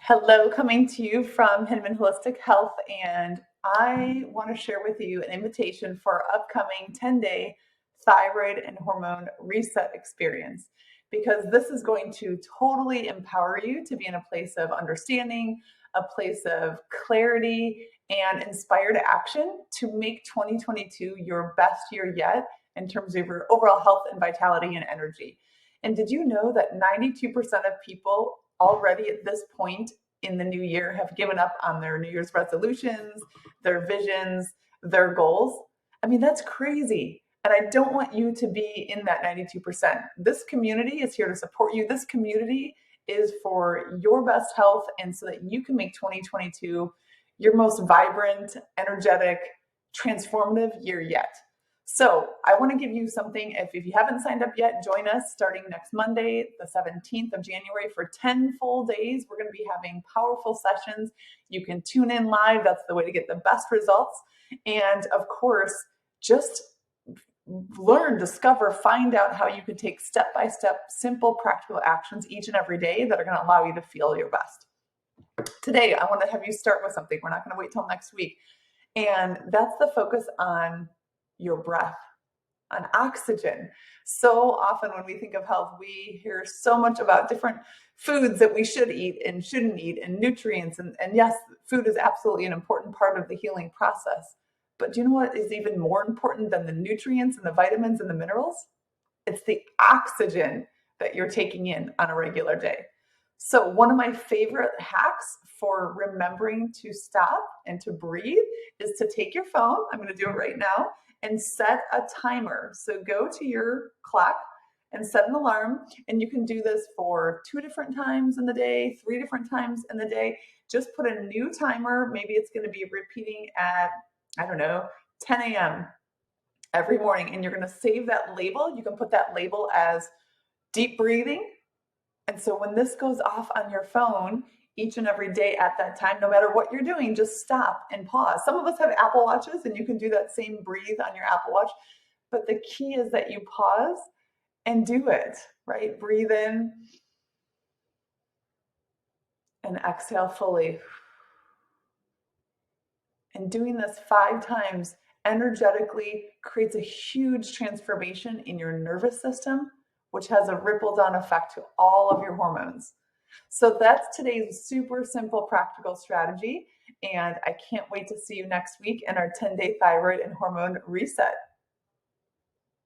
Hello, coming to you from Hinman Holistic Health, and I want to share with you an invitation for our upcoming 10-day thyroid and hormone reset experience, because this is going to totally empower you to be in a place of understanding, a place of clarity, and inspired action to make 2022 your best year yet in terms of your overall health and vitality and energy. And did you know that 92% of people already at this point in the new year have given up on their New Year's resolutions, their visions, their goals? I mean, that's crazy. And I don't want you to be in that 92%. This community is here to support you. This community is for your best health, and so that you can make 2022 your most vibrant, energetic, transformative year yet. So I want to give you something. If you haven't signed up yet, join us starting next Monday, the 17th of January, for 10 full days. We're going to be having powerful sessions. You can tune in live. That's the way to get the best results. And of course, just learn, discover, find out how you can take step-by-step, simple, practical actions each and every day that are going to allow you to feel your best. Today, I want to have you start with something. We're not going to wait till next week. And that's the focus on your breath, on oxygen. So often when we think of health, we hear so much about different foods that we should eat and shouldn't eat, and nutrients. And yes, food is absolutely an important part of the healing process. But do you know what is even more important than the nutrients and the vitamins and the minerals? It's the oxygen that you're taking in on a regular day. So one of my favorite hacks for remembering to stop and to breathe is to take your phone. I'm going to do it right now and set a timer. So go to your clock and set an alarm, and you can do this for 2 different times in the day, 3 different times in the day. Just put a new timer. Maybe it's going to be repeating at, 10 a.m. every morning, and you're going to save that label. You can put that label as deep breathing. And so when this goes off on your phone each and every day at that time, no matter what you're doing, just stop and pause. Some of us have Apple Watches, and you can do that same breathe on your Apple Watch. But the key is that you pause and do it, right? Breathe in and exhale fully. And doing this 5 times energetically creates a huge transformation in your nervous system, which has a ripple down effect to all of your hormones. So that's today's super simple, practical strategy. And I can't wait to see you next week in our 10-day thyroid and hormone reset.